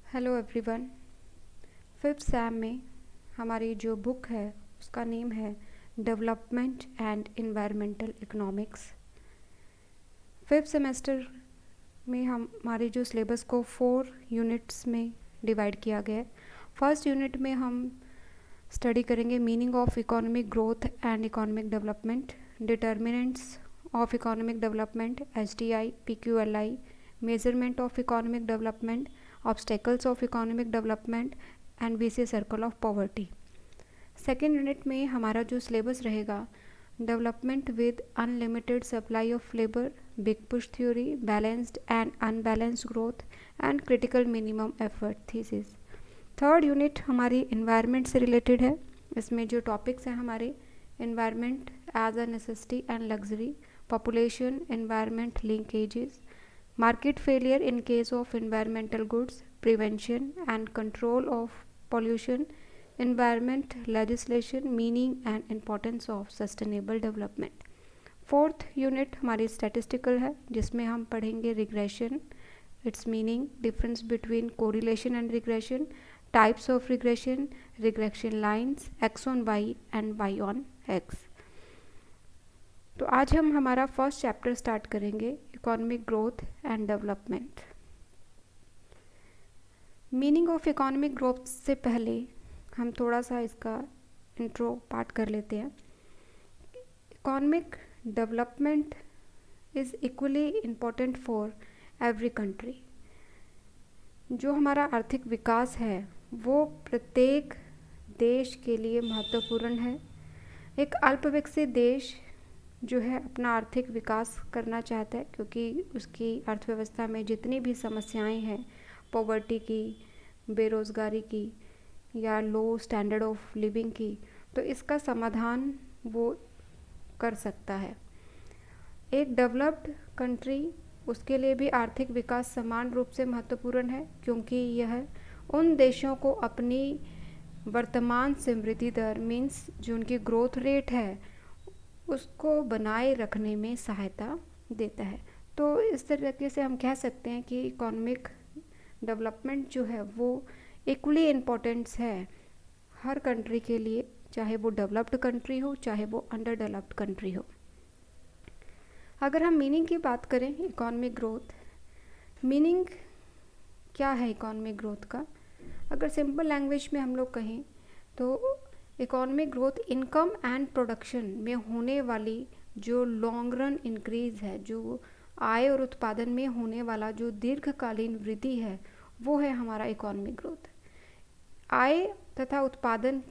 Hello everyone. Fifth Sam में हमारी जो बुक है उसका नेम है development and environmental economics. Fifth semester में हमारे जो सिलेबस को 4 यूनिट्स में डिवाइड किया गया है। फर्स्ट यूनिट में हम स्टडी करेंगे meaning of economic growth and economic development, determinants of economic development SDI, PQLI, measurement of economic development, obstacles of economic development and VC circle of poverty. Second unit में हमारा जो syllabus रहेगा development with unlimited supply of labour, big push theory, balanced and unbalanced growth and critical minimum effort thesis. Third unit हमारी environment से related है। इसमें जो topics हैं हमारे environment as a necessity and luxury, population environment linkages, market failure in case of environmental goods, prevention and control of pollution, environment legislation, meaning and importance of sustainable development। Fourth unit हमारी statistical है जिसमें हम पढ़ेंगे regression, its meaning, difference between correlation and regression, types of regression, regression lines, X on Y and Y on X. तो आज हम हमारा first chapter start करेंगे economic growth and development. Meaning of economic growth से पहले हम थोड़ा सा इसका इंट्रो पार्ट कर लेते हैं। Economic development is equally important for every country. जो हमारा आर्थिक विकास है वो प्रत्येक देश के लिए महत्वपूर्ण है। एक अल्पविकसित देश जो है अपना आर्थिक विकास करना चाहता है क्योंकि उसकी अर्थव्यवस्था में जितनी भी समस्याएं हैं, पॉवर्टी की, बेरोज़गारी की या लो स्टैंडर्ड ऑफ लिविंग की, तो इसका समाधान वो कर सकता है। एक डेवलप्ड कंट्री, उसके लिए भी आर्थिक विकास समान रूप से महत्वपूर्ण है क्योंकि यह उन देशों को अपनी वर्तमान समृद्धि दर मीन्स जो उनकी ग्रोथ रेट है उसको बनाए रखने में सहायता देता है। तो इस तरीके से हम कह सकते हैं कि इकोनॉमिक डेवलपमेंट जो है वो इक्वली इम्पोर्टेंस है हर कंट्री के लिए, चाहे वो डेवलप्ड कंट्री हो चाहे वो अंडर डेवलप्ड कंट्री हो। अगर हम मीनिंग की बात करें इकोनॉमिक ग्रोथ, मीनिंग क्या है इकोनॉमिक ग्रोथ का? अगर सिंपल लैंग्वेज में हम लोग कहें तो economic growth income and production में होने वाली जो लॉन्ग रन इंक्रीज है, जो आय और उत्पादन में होने वाला जो दीर्घकालीन वृद्धि है, वो है हमारा इकोनॉमिक ग्रोथ। आय तथा उत्पादन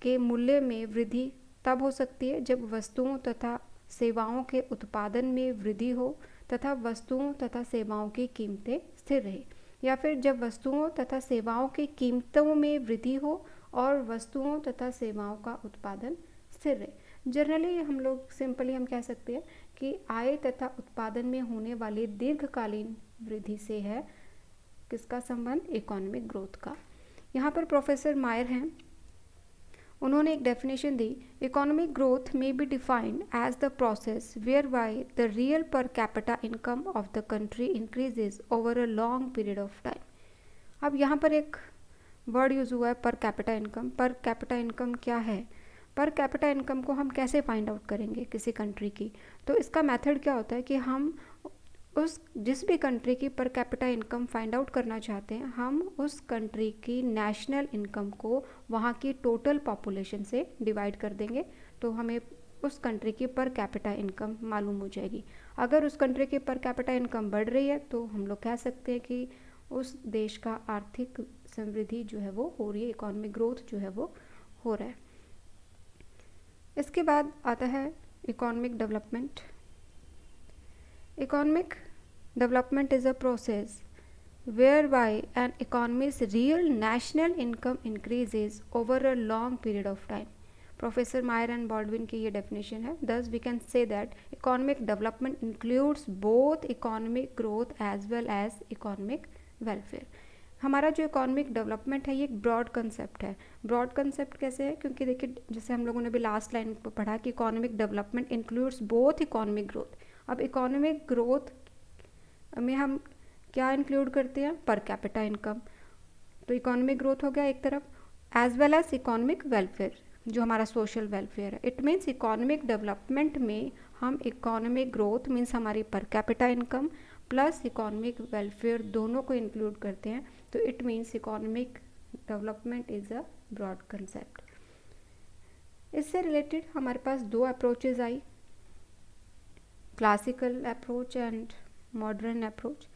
के मूल्य में वृद्धि तब हो सकती है जब वस्तुओं तथा सेवाओं के उत्पादन में वृद्धि हो तथा वस्तुओं तथा सेवाओं की कीमतें स्थिर रहे, या फिर जब वस्तुओं तथा सेवाओं की कीमतों में वृद्धि हो और वस्तुओं तथा सेवाओं का उत्पादन स्थिर रहे। जनरली हम लोग सिंपली हम कह सकते हैं कि आय तथा उत्पादन में होने वाली दीर्घकालीन वृद्धि से है किसका संबंध? इकोनॉमिक ग्रोथ का। यहाँ पर प्रोफेसर मायर हैं, उन्होंने एक डेफिनेशन दी, economic growth may be defined as the process whereby the real per capita income of the country increases over a long period of time. अब यहाँ पर एक वर्ड यूज़ हुआ है per capita income. Per capita income क्या है? Per capita income को हम कैसे फाइंड आउट करेंगे किसी कंट्री की? तो इसका मेथड क्या होता है कि हम उस जिस भी कंट्री की पर कैपिटा इनकम फाइंड आउट करना चाहते हैं, हम उस कंट्री की नेशनल इनकम को वहाँ की टोटल पॉपुलेशन से डिवाइड कर देंगे तो हमें उस कंट्री की पर कैपिटा इनकम मालूम हो जाएगी। अगर उस कंट्री की पर कैपिटा इनकम बढ़ रही है तो हम लोग कह सकते हैं कि उस देश का आर्थिक समृद्धि जो है वो हो रही है, इकोनॉमिक ग्रोथ जो है वो हो रहा है। इसके बाद आता है economic development. Economic development is a process whereby an economies real national income increases over a long period of time. Professor Meier and Baldwin की ये डेफिनेशन है। Thus we can say that economic development includes both economic growth as well as economic welfare. हमारा जो economic development है ये एक broad concept है। Broad concept कैसे है? क्योंकि देखिए जैसे हम लोगों ने भी लास्ट लाइन पर पढ़ा कि economic development includes both economic growth. अब इकोनॉमिक ग्रोथ में हम क्या इंक्लूड करते हैं? Per capita income. तो इकोनॉमिक ग्रोथ हो गया एक तरफ, as well as economic welfare, जो हमारा सोशल वेलफेयर है। इट मीन्स इकोनॉमिक डेवलपमेंट में हम इकोनॉमिक ग्रोथ मीन्स हमारी per capita income plus economic welfare दोनों को इंक्लूड करते हैं। तो it means economic development is a broad concept. इससे रिलेटेड हमारे पास दो approaches I, classical approach and modern approach.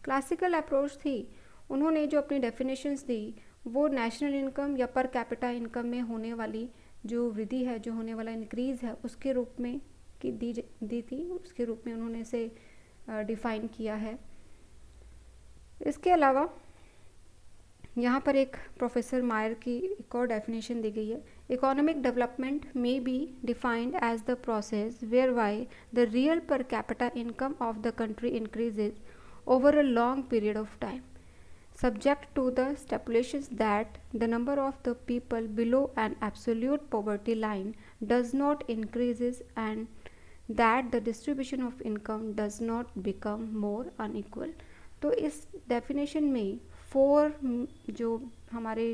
Classical approach थी, उन्होंने जो अपनी डेफिनेशंस दी वो नेशनल इनकम या पर कैपिटा इनकम में होने वाली जो वृद्धि है, जो होने वाला इंक्रीज़ है, उसके रूप में की दी थी, उसके रूप में उन्होंने इसे डिफ़ाइन किया है। इसके अलावा यहाँ पर एक प्रोफेसर मायर की एक और डेफिनेशन दी गई है, economic development may be defined as the process whereby the real per capita income of the country increases over a long period of time, subject to the stipulations that the number of the people below an absolute poverty line does not increases and that the distribution of income does not become more unequal। तो इस definition में 4 जो हमारे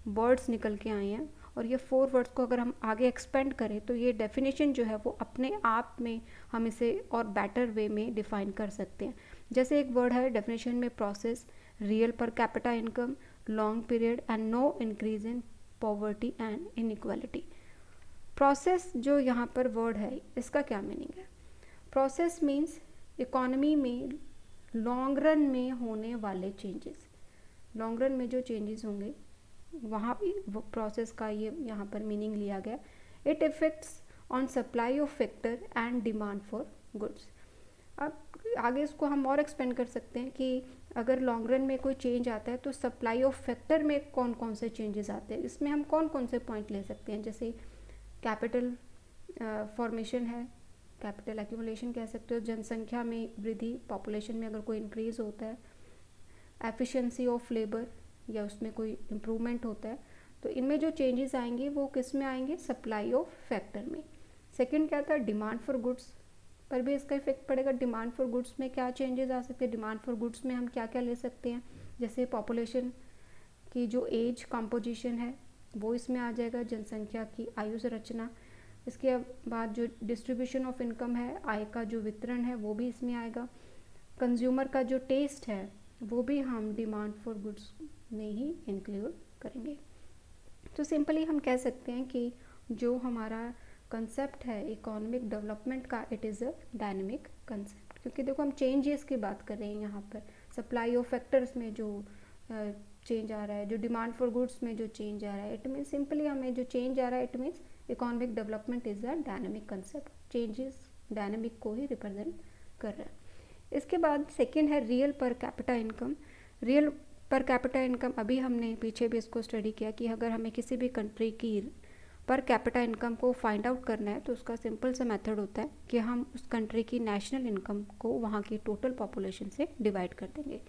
words निकल के आए हैं, और ये 4 वर्ड्स को अगर हम आगे एक्सपेंड करें तो ये डेफिनेशन जो है वो अपने आप में हम इसे और बेटर वे में डिफ़ाइन कर सकते हैं। जैसे एक वर्ड है डेफिनेशन में, process, real per capita income, long period and no increase in poverty and inequality. Process जो यहाँ पर वर्ड है, इसका क्या मीनिंग है? प्रोसेस मीन्स इकोनॉमी में लॉन्ग रन में होने वाले चेंजेस, लॉन्ग रन में जो चेंजेस होंगे वहाँ वो प्रोसेस का ये यहाँ पर मीनिंग लिया गया। It effects on supply of factor and demand for goods. अब आगे इसको हम और एक्सपेंड कर सकते हैं कि अगर लॉन्ग रन में कोई चेंज आता है तो सप्लाई ऑफ फैक्टर में कौन कौन से चेंजेस आते हैं, इसमें हम कौन कौन से पॉइंट ले सकते हैं। जैसे कैपिटल फॉर्मेशन है, कैपिटल एक्यूमुलेशन कह सकते हो, जनसंख्या में वृद्धि, पॉपुलेशन में अगर कोई इंक्रीज होता है, एफिशिएंसी ऑफ लेबर या उसमें कोई इम्प्रूवमेंट होता है, तो इनमें जो चेंजेस आएंगे वो किस में आएंगे? सप्लाई ऑफ फैक्टर में। सेकंड क्या था? डिमांड फॉर गुड्स पर भी इसका इफेक्ट पड़ेगा। डिमांड फॉर गुड्स में क्या चेंजेस आ सकते हैं? डिमांड फॉर गुड्स में हम क्या क्या ले सकते हैं? जैसे पॉपुलेशन की जो एज कॉम्पोजिशन है वो इसमें आ जाएगा, जनसंख्या की आयु संरचना। इसके बाद जो डिस्ट्रीब्यूशन ऑफ इनकम है, आय का जो वितरण है वो भी इसमें आएगा। कंज्यूमर का जो टेस्ट है वो भी हम डिमांड फॉर गुड्स में ही इंक्लूड करेंगे। तो सिंपली हम कह सकते हैं कि जो हमारा कंसेप्ट है इकोनॉमिक डेवलपमेंट का, it is a dynamic concept, क्योंकि देखो हम चेंजेस की बात कर रहे हैं यहाँ पर। सप्लाई ऑफ फैक्टर्स में जो चेंज आ रहा है, जो डिमांड फॉर गुड्स में जो चेंज आ रहा है, इट मीन्स सिंपली हमें जो चेंज आ रहा है, it means economic development is a dynamic concept. Changes dynamic को ही रिप्रेजेंट कर रहा है। इसके बाद सेकेंड है real per capita income. Real per capita income, अभी हमने पीछे भी इसको स्टडी किया कि अगर हमें किसी भी कंट्री की पर कैपिटा इनकम को फाइंड आउट करना है तो उसका सिंपल सा मेथड होता है कि हम उस कंट्री की नेशनल इनकम को वहाँ की टोटल पॉपुलेशन से डिवाइड कर देंगे।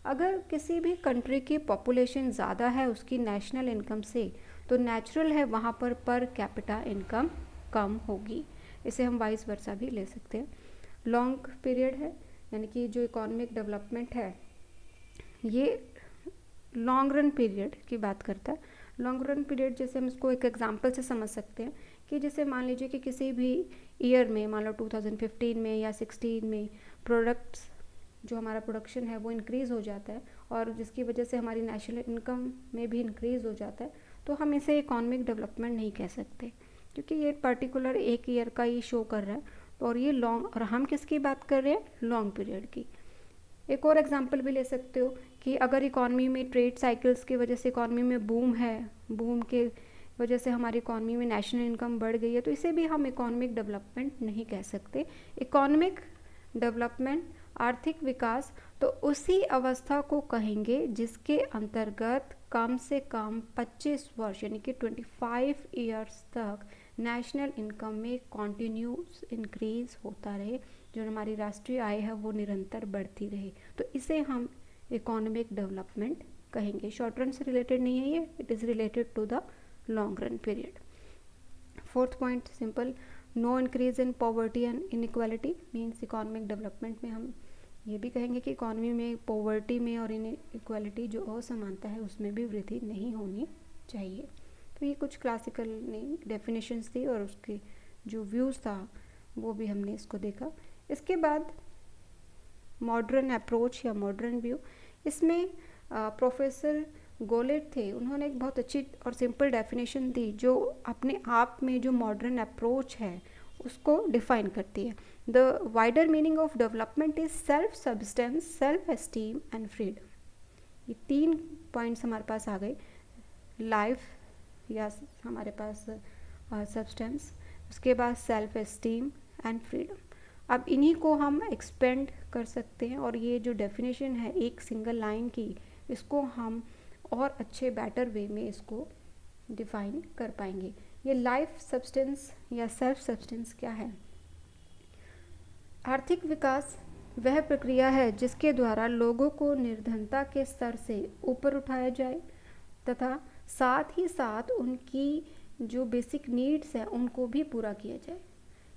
अगर किसी भी कंट्री की पॉपुलेशन ज़्यादा है उसकी नेशनल इनकम से, तो नेचुरल है वहाँ पर कैपिटा इनकम कम होगी। इसे हम वाइस वर्सा भी ले सकते हैं। लॉन्ग पीरियड है, यानी कि जो इकोनॉमिक डेवलपमेंट है ये लॉन्ग रन पीरियड की बात करता है। लॉन्ग रन पीरियड जैसे हम इसको एक एग्जांपल से समझ सकते हैं कि जैसे मान लीजिए कि किसी भी ईयर में, मान लो 2015 में या 16 में प्रोडक्ट्स, जो हमारा प्रोडक्शन है वो इंक्रीज़ हो जाता है और जिसकी वजह से हमारी नेशनल इनकम में भी इंक्रीज़ हो जाता है, तो हम इसे इकोनॉमिक डेवलपमेंट नहीं कह सकते, क्योंकि ये पर्टिकुलर एक ईयर का ही शो कर रहा है और ये लॉन्ग, और हम किसकी बात कर रहे हैं? लॉन्ग पीरियड की। एक और एग्जांपल भी ले सकते हो कि अगर इकॉनमी में ट्रेड साइकिल्स की वजह से इकॉनमी में बूम है, बूम के वजह से हमारी इकॉनमी में नेशनल इनकम बढ़ गई है, तो इसे भी हम इकोनॉमिक डेवलपमेंट नहीं कह सकते। इकोनॉमिक डेवलपमेंट, आर्थिक विकास, तो उसी अवस्था को कहेंगे जिसके अंतर्गत कम से कम 25 वर्ष यानी कि 25 ईयर्स तक नेशनल इनकम में कॉन्टिन्यूस इंक्रीज होता रहे, जो हमारी राष्ट्रीय आय है वो निरंतर बढ़ती रहे, तो इसे हम इकोनॉमिक डेवलपमेंट कहेंगे। शॉर्ट रन से रिलेटेड नहीं है ये, it is related to the long run period. Fourth point simple, no increase in poverty and inequality means economic development में हम ये भी कहेंगे कि इकॉनमी में पॉवर्टी में और इनइक्वालिटी जो असमानता है उसमें भी वृद्धि नहीं होनी चाहिए। तो ये कुछ क्लासिकल ने डेफिनेशंस थी और उसके जो व्यूज़ था वो भी हमने इसको देखा। इसके बाद मॉडर्न अप्रोच या मॉडर्न व्यू, इसमें प्रोफेसर गोलेट थे, उन्होंने एक बहुत अच्छी और सिंपल डेफिनेशन दी जो अपने आप में जो मॉडर्न अप्रोच है उसको डिफाइन करती है। The wider meaning of development is self substance, self esteem and freedom. ये 3 पॉइंट्स हमारे पास आ गए। लाइफ या हमारे पास सब्सटेंस, उसके बाद सेल्फ एस्टीम एंड फ्रीडम। अब इन्हीं को हम एक्सपेंड कर सकते हैं और ये जो डेफिनेशन है एक सिंगल लाइन की, इसको हम और अच्छे बेटर वे में इसको डिफाइन कर पाएंगे। ये लाइफ सब्सटेंस या सेल्फ सब्सटेंस क्या है? आर्थिक विकास वह प्रक्रिया है जिसके द्वारा लोगों को निर्धनता के स्तर से ऊपर उठाया जाए तथा साथ ही साथ उनकी जो बेसिक नीड्स हैं उनको भी पूरा किया जाए।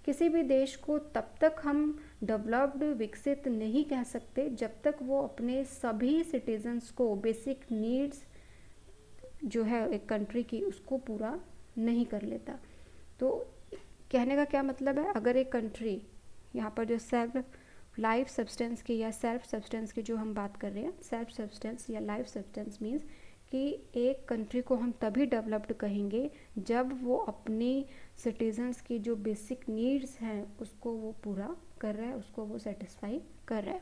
किसी भी देश को तब तक हम डेवलप्ड विकसित नहीं कह सकते जब तक वो अपने सभी सिटीजन्स को बेसिक नीड्स जो है एक कंट्री की उसको पूरा नहीं कर लेता। तो कहने का क्या मतलब है, अगर एक कंट्री यहाँ पर जो सेल्फ लाइफ सब्सटेंस की या सेल्फ सब्सटेंस की जो हम बात कर रहे हैं, सेल्फ सब्सटेंस या लाइफ सब्सटेंस मीन्स कि एक कंट्री को हम तभी डेवलप्ड कहेंगे जब वो अपनी सिटीजन्स की जो बेसिक नीड्स हैं उसको वो पूरा कर रहा है, उसको वो सेटिस्फाई कर रहा है।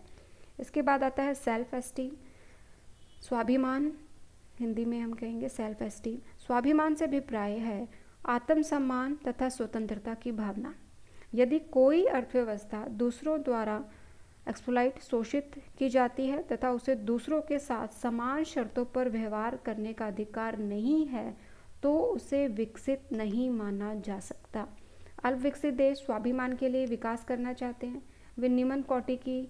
इसके बाद आता है सेल्फ एस्टीम, स्वाभिमान, हिंदी में हम कहेंगे सेल्फ एस्टीम। स्वाभिमान से अभिप्राय है आत्मसम्मान तथा स्वतंत्रता की भावना। यदि कोई अर्थव्यवस्था दूसरों द्वारा एक्सप्लॉइट शोषित की जाती है तथा उसे दूसरों के साथ समान शर्तों पर व्यवहार करने का अधिकार नहीं है तो उसे विकसित नहीं माना जा सकता। अल्प विकसित देश स्वाभिमान के लिए विकास करना चाहते हैं। वे निम्न कोटि की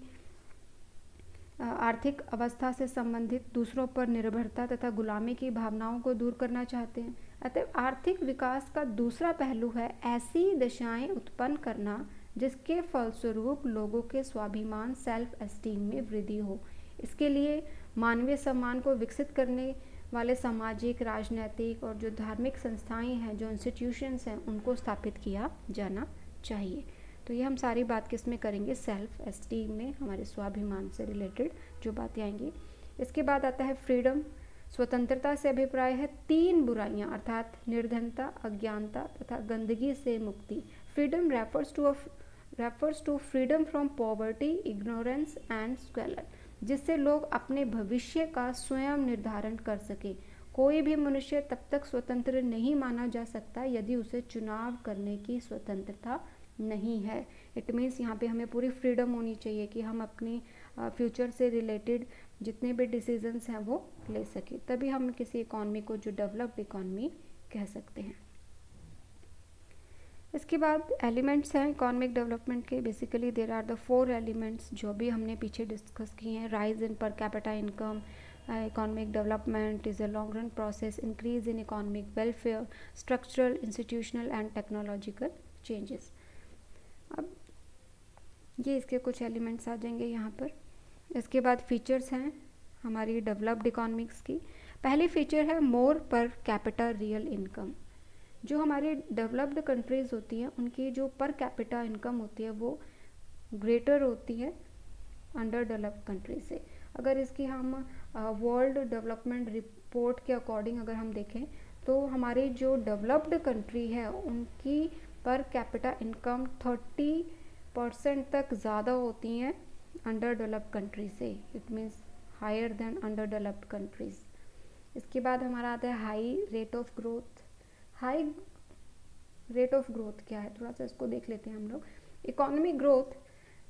आर्थिक अवस्था से संबंधित दूसरों पर निर्भरता तथा गुलामी की भावनाओं को दूर करना चाहते हैं। अतः आर्थिक विकास का दूसरा पहलू है ऐसी दशाएं उत्पन्न करना जिसके फलस्वरूप लोगों के स्वाभिमान सेल्फ एस्टीम में वृद्धि हो। इसके लिए मानवीय सम्मान को विकसित करने वाले सामाजिक, राजनैतिक और जो धार्मिक संस्थाएं हैं, जो इंस्टीट्यूशंस हैं, उनको स्थापित किया जाना चाहिए। तो ये हम सारी बात किस में करेंगे? सेल्फ एस्टीम में, हमारे स्वाभिमान से रिलेटेड जो बातें आएंगी। इसके बाद आता है फ्रीडम। स्वतंत्रता से अभिप्राय है 3 बुराइयां अर्थात निर्धनता, अज्ञानता तथा गंदगी से मुक्ति। Freedom refers to freedom from poverty, ignorance and squalor, जिससे लोग अपने भविष्य का स्वयं निर्धारण कर सके। कोई भी मनुष्य तब तक स्वतंत्र नहीं माना जा सकता यदि उसे चुनाव करने की स्वतंत्रता नहीं है। इट मीन्स यहाँ पे हमें पूरी फ्रीडम होनी चाहिए कि हम अपनी फ्यूचर से रिलेटेड जितने भी डिसीजंस हैं वो ले सके, तभी हम किसी इकॉनमी को जो डेवलप्ड इकॉनमी कह सकते हैं। इसके बाद एलिमेंट्स हैं इकोनॉमिक डेवलपमेंट के। Basically there are the 4 elements जो भी हमने पीछे डिस्कस किए हैं। राइज इन पर capita income, economic development is a long run process, increase in economic welfare, structural, institutional and technological changes. अब ये इसके कुछ एलिमेंट्स आ जाएंगे यहाँ पर। इसके बाद फीचर्स हैं हमारी डेवलप्ड इकोनॉमिक्स की। पहली फीचर है मोर पर कैपिटा रियल इनकम। जो हमारी डेवलप्ड कंट्रीज़ होती हैं उनकी जो पर कैपिटा इनकम होती है वो ग्रेटर होती है अंडर डेवलप्ड कंट्री से। अगर इसकी हम वर्ल्ड डेवलपमेंट रिपोर्ट के अकॉर्डिंग अगर हम देखें तो हमारी जो डेवलप्ड कंट्री है उनकी पर कैपिटा इनकम 30% तक ज़्यादा होती हैं अंडर डेवलप्ड कंट्री से। It means higher than underdeveloped countries. इसके बाद हमारा आता है high rate of growth. High rate of growth क्या है, थोड़ा सा इसको देख लेते हैं हम लोग। Economic growth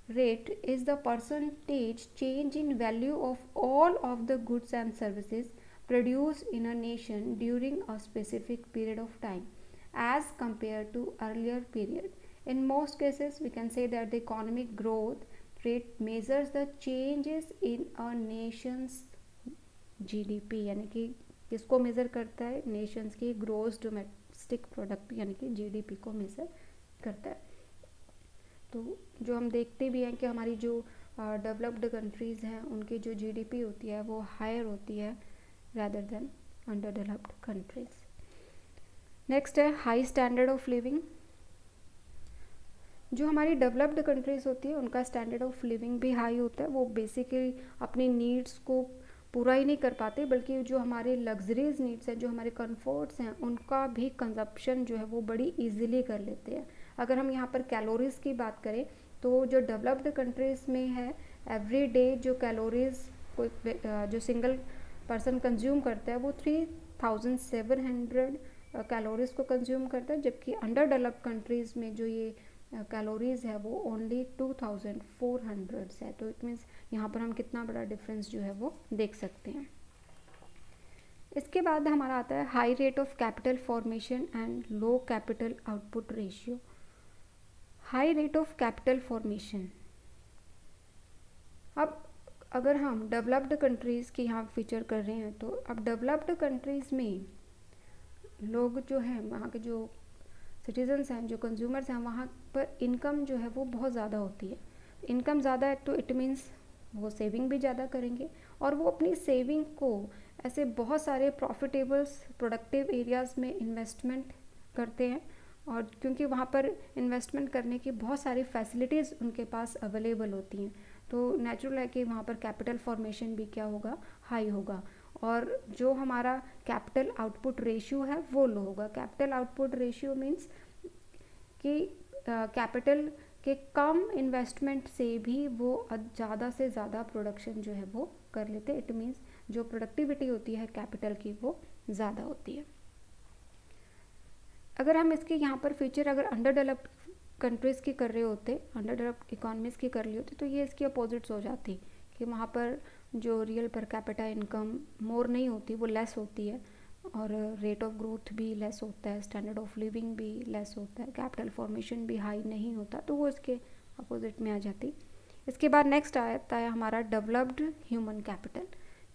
rate is the percentage change in value of all of the goods and services produced in a nation during a specific period of time as compared to earlier period. In most cases we can say that the economic growth rate measures the changes in a nation's GDP, यानी कि किसको measure करता है? Nations की gross domestic product यानी कि GDP को measure करता है। तो जो हम देखते भी हैं कि हमारी जो डेवलप्ड कंट्रीज़ हैं उनकी जो जीडीपी होती है वो हायर होती है rather than underdeveloped countries. Next है हाई स्टैंडर्ड ऑफ लिविंग। जो हमारी डेवलप्ड कंट्रीज़ होती है उनका स्टैंडर्ड ऑफ लिविंग भी हाई होता है। वो बेसिकली अपनी नीड्स को पूरा ही नहीं कर पाते, बल्कि जो हमारे लग्जरीज नीड्स हैं, जो हमारे कंफर्ट्स हैं, उनका भी कंजप्शन जो है वो बड़ी इजीली कर लेते हैं। अगर हम यहाँ पर कैलोरीज़ की बात करें तो जो डेवलप्ड कंट्रीज़ में है एवरी डे जो कैलोरीज़ कोई जो सिंगल पर्सन कंज्यूम करता है वो 3700 कैलोरीज़ को कंज्यूम करता है, जबकि अंडर डेवलप्ड कंट्रीज़ में जो ये कैलोरीज़ है वो ओनली 2400 है। तो इट मीन्स यहाँ पर हम कितना बड़ा डिफरेंस जो है वो देख सकते हैं। इसके बाद हमारा आता है high rate of capital formation and low capital output ratio. High rate of capital formation, अब अगर हम डेवलप्ड कंट्रीज़ की यहाँ फीचर कर रहे हैं तो अब डेवलप्ड कंट्रीज़ में लोग जो हैं, वहाँ के जो सिटीजन्स हैं, जो कंज्यूमर्स हैं, वहाँ पर इनकम जो है वो बहुत ज़्यादा होती है। इनकम ज़्यादा है तो इट मीन्स वो सेविंग भी ज़्यादा करेंगे, और वो अपनी सेविंग को ऐसे बहुत सारे प्रॉफिटेबल्स प्रोडक्टिव एरियाज़ में इन्वेस्टमेंट करते हैं, और क्योंकि वहाँ पर इन्वेस्टमेंट करने की बहुत सारी फैसिलिटीज़ उनके पास अवेलेबल होती हैं, तो नेचुरल है कि वहाँ पर कैपिटल फॉर्मेशन भी क्या होगा, हाई होगा, और जो हमारा कैपिटल आउटपुट रेशियो है वो लो होगा। कैपिटल आउटपुट रेशियो मीन्स कि कैपिटल के कम इन्वेस्टमेंट से भी वो ज़्यादा से ज़्यादा प्रोडक्शन जो है वो कर लेते हैं। इट मीन्स जो प्रोडक्टिविटी होती है कैपिटल की वो ज़्यादा होती है। अगर हम इसके यहाँ पर फीचर अगर अंडर डेवलप्ड कंट्रीज़ की कर रहे होते, अंडर डेवलप्ड इकोनॉमीज़ की कर रही होती, तो ये इसकी अपोजिट्स हो जाती कि वहाँ पर जो रियल पर कैपिटा इनकम मोर नहीं होती, वो लेस होती है, और रेट ऑफ ग्रोथ भी लेस होता है, स्टैंडर्ड ऑफ लिविंग भी लेस होता है, कैपिटल फॉर्मेशन भी हाई नहीं होता, तो वो इसके अपोजिट में आ जाती। इसके बाद नेक्स्ट आता है हमारा डेवलप्ड ह्यूमन कैपिटल।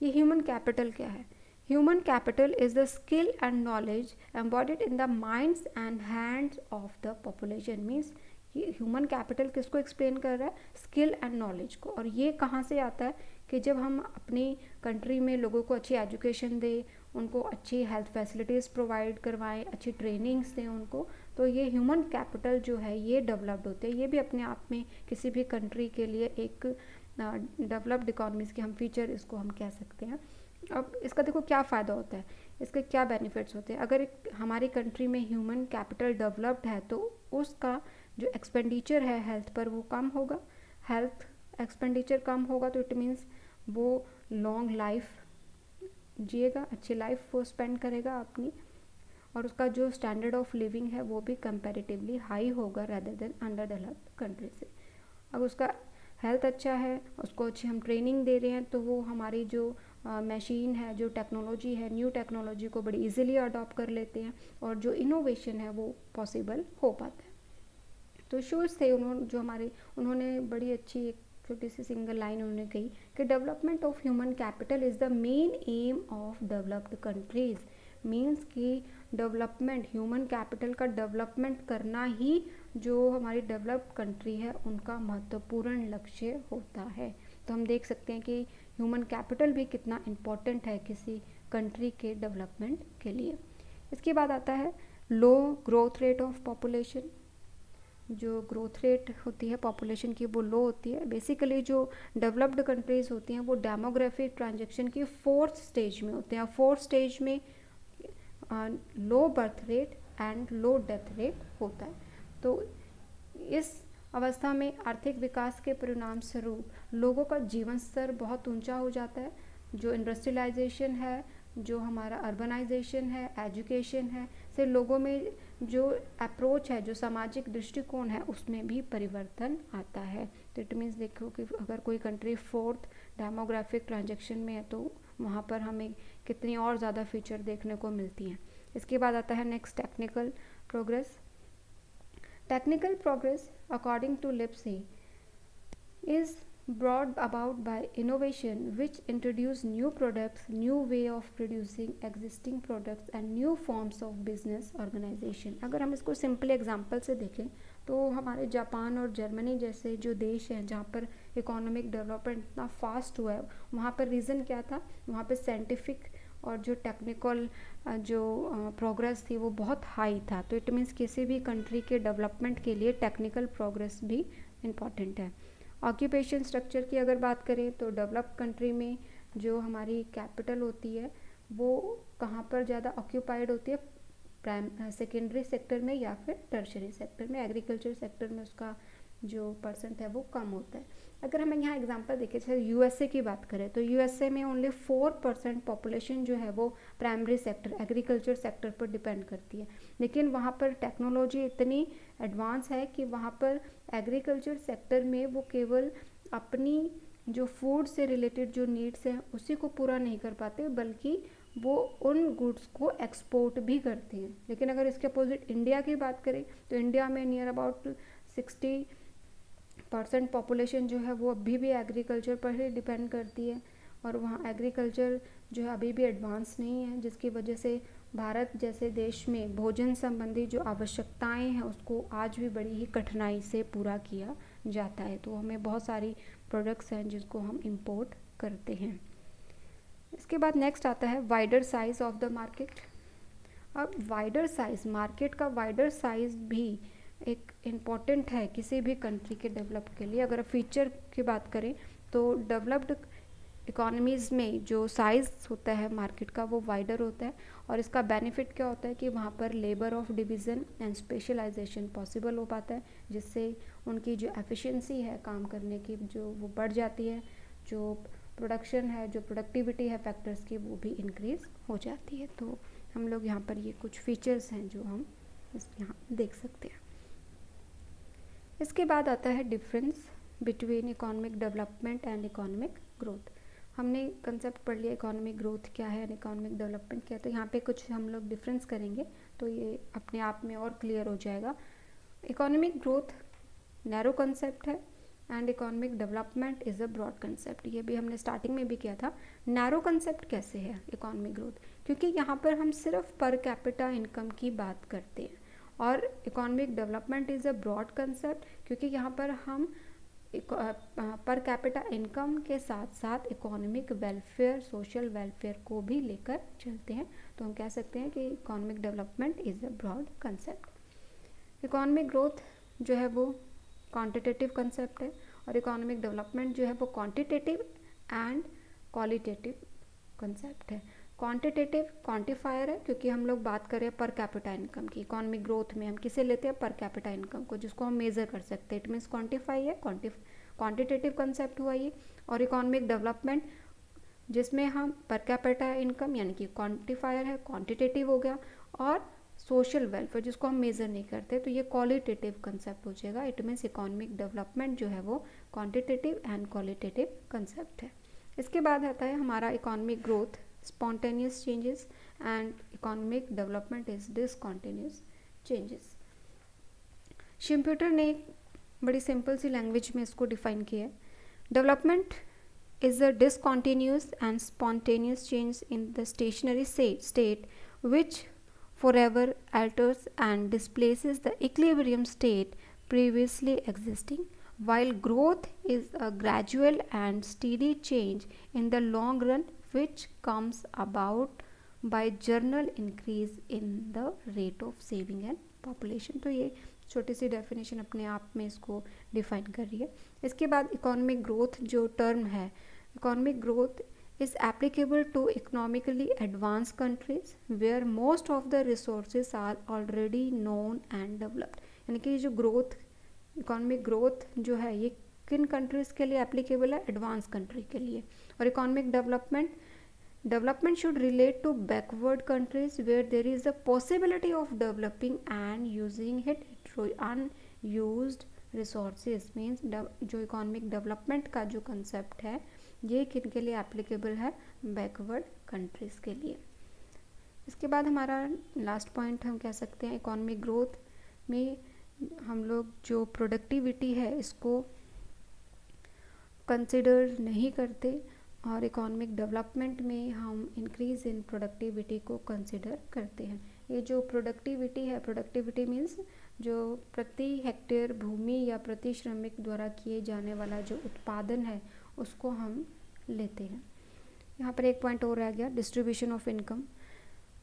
ये ह्यूमन कैपिटल क्या है? Human capital is the skill and knowledge embodied in the minds and hands of the population. Means ये ह्यूमन कैपिटल किसको एक्सप्लेन कर रहा है? स्किल एंड नॉलेज को। और ये कहाँ से आता है कि जब हम अपनी कंट्री में लोगों को अच्छी एजुकेशन दें, उनको अच्छी हेल्थ फैसिलिटीज़ प्रोवाइड करवाएं, अच्छी ट्रेनिंग्स दें उनको, तो ये ह्यूमन कैपिटल जो है ये डेवलप्ड होते हैं। ये भी अपने आप में किसी भी कंट्री के लिए एक डेवलप्ड इकोनॉमीज़ के हम फीचर इसको हम कह सकते हैं। अब इसका देखो क्या फ़ायदा होता है, इसके क्या बेनिफिट्स होते हैं। अगर हमारी कंट्री में ह्यूमन कैपिटल डेवलप्ड है तो उसका जो एक्सपेंडिचर है हेल्थ पर वो कम होगा। हेल्थ एक्सपेंडिचर कम होगा तो इट मीन्स वो लॉन्ग लाइफ जिएगा, अच्छी लाइफ वो स्पेंड करेगा अपनी, और उसका जो स्टैंडर्ड ऑफ लिविंग है वो भी कंपैरेटिवली हाई होगा rather than underdeveloped country से। अब उसका हेल्थ अच्छा है, उसको अच्छी हम ट्रेनिंग दे रहे हैं, तो वो हमारी जो मशीन है, जो टेक्नोलॉजी है, न्यू टेक्नोलॉजी को बड़ी इजीली अडॉप्ट कर लेते हैं, और जो इनोवेशन है वो पॉसिबल हो पाता है। तो शोज थे उन्होंने बड़ी अच्छी एक छोटी सी सिंगल लाइन उन्होंने कही कि development of human capital is the main M of developed countries. Means कि डेवलपमेंट, ह्यूमन कैपिटल का डेवलपमेंट करना ही जो हमारी डेवलप्ड कंट्री है उनका महत्वपूर्ण लक्ष्य होता है। तो हम देख सकते हैं कि ह्यूमन कैपिटल भी कितना इम्पोर्टेंट है किसी कंट्री के डेवलपमेंट के लिए। इसके बाद आता है लो ग्रोथ रेट ऑफ पॉपुलेशन। जो ग्रोथ रेट होती है पॉपुलेशन की वो लो होती है। बेसिकली जो डेवलप्ड कंट्रीज़ होती हैं वो डेमोग्राफिक ट्रांजेक्शन की 4th स्टेज में होते हैं। 4th स्टेज में low birth rate and low death rate होता है। तो इस अवस्था में आर्थिक विकास के परिणाम स्वरूप लोगों का जीवन स्तर बहुत ऊंचा हो जाता है। जो इंडस्ट्रियलाइजेशन है, जो हमारा अर्बनाइजेशन है, एजुकेशन है, से लोगों में जो अप्रोच है, जो सामाजिक दृष्टिकोण है, उसमें भी परिवर्तन आता है। तो इट मीन्स देखो कि अगर कोई कंट्री 4th डेमोग्राफिक ट्रांजेक्शन में है तो वहाँ पर हमें कितनी और ज़्यादा फीचर देखने को मिलती हैं। इसके बाद आता है next technical progress. Technical progress according to Lipsey is brought about by innovation which introduce new products, new way of producing existing products and new forms of business organization। अगर हम इसको सिंपल एग्जांपल से देखें तो हमारे Japan और Germany जैसे जो देश हैं जहाँ पर इकोनॉमिक डेवलपमेंट इतना फास्ट हुआ है, वहाँ पर रीज़न क्या था, वहाँ पर साइंटिफिक और जो टेक्निकल जो प्रोग्रेस थी वो बहुत हाई था। तो इट मीन्स किसी भी कंट्री के डेवलपमेंट के लिए टेक्निकल प्रोग्रेस भी इम्पॉर्टेंट है। ऑक्यूपेशन स्ट्रक्चर की अगर बात करें तो डेवलप्ड कंट्री में जो हमारी कैपिटल होती है वो कहाँ पर ज़्यादा ऑक्यूपाइड होती है, सेकेंडरी सेक्टर में या फिर टर्शरी सेक्टर में। एग्रीकल्चर सेक्टर में उसका जो परसेंट है वो कम होता है। अगर हम यहाँ एग्जांपल देखें, जैसे यूएसए की बात करें तो यूएसए में ओनली 4% पॉपुलेशन जो है वो प्राइमरी सेक्टर एग्रीकल्चर सेक्टर पर डिपेंड करती है, लेकिन वहाँ पर टेक्नोलॉजी इतनी एडवांस है कि वहाँ पर एग्रीकल्चर सेक्टर में वो केवल अपनी जो फूड से रिलेटेड जो नीड्स हैं उसी को पूरा नहीं कर पाते, बल्कि वो उन गुड्स को एक्सपोर्ट भी करते हैं। लेकिन अगर इसके अपोजिट इंडिया की बात करें तो इंडिया में नियर अबाउट 60% पॉपुलेशन जो है वो अभी भी एग्रीकल्चर पर ही डिपेंड करती है, और वहाँ एग्रीकल्चर जो है अभी भी एडवांस नहीं है, जिसकी वजह से भारत जैसे देश में भोजन संबंधी जो आवश्यकताएं हैं उसको आज भी बड़ी ही कठिनाई से पूरा किया जाता है। तो हमें बहुत सारी प्रोडक्ट्स हैं जिसको हम इंपोर्ट करते हैं। इसके बाद नेक्स्ट आता है wider size of the market. अब वाइडर साइज, मार्केट का वाइडर साइज भी एक इम्पॉर्टेंट है किसी भी कंट्री के डेवलप के लिए। अगर फीचर की बात करें तो डेवलप्ड इकोनॉमीज़ में जो साइज़ होता है मार्केट का वो वाइडर होता है, और इसका बेनिफिट क्या होता है कि वहाँ पर labour of division and specialisation possible हो पाता है, जिससे उनकी जो एफिशिएंसी है काम करने की जो वो बढ़ जाती है, जो प्रोडक्शन है, जो प्रोडक्टिविटी है फैक्टर्स की वो भी इंक्रीज़ हो जाती है। तो हम लोग यहाँ पर ये कुछ फीचर्स हैं जो हम यहाँ देख सकते हैं। इसके बाद आता है difference between economic development and economic growth. हमने कंसेप्ट पढ़ लिया इकोनॉमिक ग्रोथ क्या है एंड इकोनॉमिक डेवलपमेंट क्या है, तो यहाँ पे कुछ हम लोग डिफरेंस करेंगे तो ये अपने आप में और क्लियर हो जाएगा। इकोनॉमिक ग्रोथ नैरो कंसेप्ट है and economic development is a broad concept. ये भी हमने स्टार्टिंग में भी किया था। नैरो कंसेप्ट कैसे है इकोनॉमिक ग्रोथ, क्योंकि यहाँ पर हम सिर्फ पर कैपिटा इनकम की बात करते हैं, और economic development is a broad concept क्योंकि यहाँ पर हम पर कैपिटा इनकम के साथ साथ इकोनॉमिक वेलफेयर, सोशल वेलफेयर को भी लेकर चलते हैं। तो हम कह सकते हैं कि economic development is a broad concept. Economic growth जो है वो क्वांटिटेटिव कंसेप्ट है, और इकोनॉमिक डेवलपमेंट जो है वो क्वांटिटेटिव एंड क्वालिटेटिव कंसेप्ट है। क्वांटिटेटिव क्वांटिफायर है क्योंकि हम लोग बात करें पर कैपिटा इनकम की। इकोनॉमिक ग्रोथ में हम किसे लेते हैं, पर कैपिटा इनकम को, जिसको हम मेजर कर सकते हैं। इट मीन्स क्वांटिफाई है, क्वांटिटेटिव कंसेप्ट हुआ ये। और इकोनॉमिक डेवलपमेंट जिसमें हम पर कैपिटा इनकम यानी कि क्वांटिफायर है, क्वांटिटेटिव हो गया, और सोशल वेलफेयर जिसको हम मेजर नहीं करते, तो ये क्वालिटेटिव कंसेप्ट हो जाएगा। इट मीन्स इकोनॉमिक डेवलपमेंट जो है वो क्वांटिटेटिव एंड क्वालिटेटिव कंसेप्ट है। इसके बाद आता है हमारा economic growth spontaneous changes and economic development is discontinuous changes। शिम्प्यूटर ने एक बड़ी सिंपल सी लैंग्वेज में इसको डिफाइन किया है। Development is a discontinuous and spontaneous change in the stationary state which forever alters and displaces the equilibrium state previously existing, while growth is a gradual and steady change in the long run which comes about by general increase in the rate of saving and population। तो ये छोटी सी definition अपने आप में इसको define कर रही है। इसके बाद इकोनॉमिक ग्रोथ जो टर्म है, economic growth is applicable to economically advanced countries where most of the resources are already known and developed। यानी कि जो ग्रोथ, इकोनॉमिक ग्रोथ जो है ये किन कंट्रीज़ के लिए एप्लीकेबल है, एडवांस कंट्री के लिए। और economic development should relate to backward countries where there is a possibility of developing and using it unused resources. Means जो इकोनॉमिक डेवलपमेंट का जो कंसेप्ट है ये किन के लिए एप्लीकेबल है, बैकवर्ड कंट्रीज़ के लिए। इसके बाद हमारा लास्ट पॉइंट हम कह सकते हैं इकोनॉमिक ग्रोथ में हम लोग जो प्रोडक्टिविटी है इसको कंसिडर नहीं करते, और इकोनॉमिक डेवलपमेंट में हम इंक्रीज़ इन प्रोडक्टिविटी को कंसिडर करते हैं। ये जो प्रोडक्टिविटी है, प्रोडक्टिविटी मीन्स जो प्रति हेक्टेयर भूमि या प्रति श्रमिक द्वारा किए जाने वाला जो उत्पादन है उसको हम लेते हैं। यहाँ पर एक पॉइंट और रह गया, distribution of income.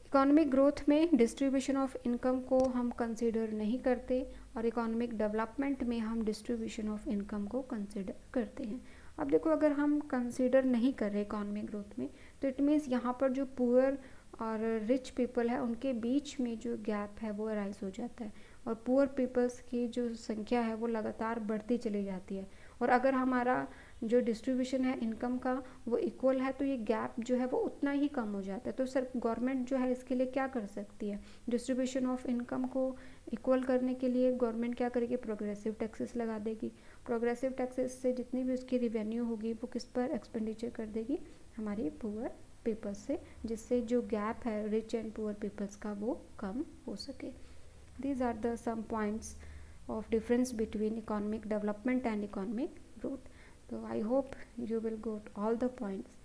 Economic growth में डिस्ट्रीब्यूशन ऑफ इनकम को हम कंसीडर नहीं करते और इकोनॉमिक डेवलपमेंट में हम डिस्ट्रीब्यूशन ऑफ इनकम को कंसीडर करते हैं। अब देखो, अगर हम कंसीडर नहीं कर रहे इकोनॉमिक ग्रोथ में तो इट मीन्स यहाँ पर जो पुअर और रिच पीपल है उनके बीच में जो गैप है वो राइज हो जाता है और पुअर पीपल्स की जो संख्या है वो लगातार बढ़ती चली जाती है। और अगर हमारा जो डिस्ट्रीब्यूशन है इनकम का वो इक्वल है तो ये गैप जो है वो उतना ही कम हो जाता है। तो सर गवर्नमेंट जो है इसके लिए क्या कर सकती है, डिस्ट्रीब्यूशन ऑफ इनकम को इक्वल करने के लिए गवर्नमेंट क्या करेगी, प्रोग्रेसिव टैक्सेस लगा देगी। प्रोग्रेसिव टैक्सेस से जितनी भी उसकी रिवेन्यू होगी वो किस पर एक्सपेंडिचर कर देगी, हमारी पुअर पीपल्स से, जिससे जो गैप है रिच एंड पुअर पीपल्स का वो कम हो सके। These are the some points of difference between economic development and economic growth. So I hope you will got all the points,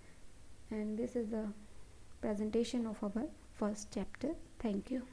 and this is the presentation of our first chapter. Thank you.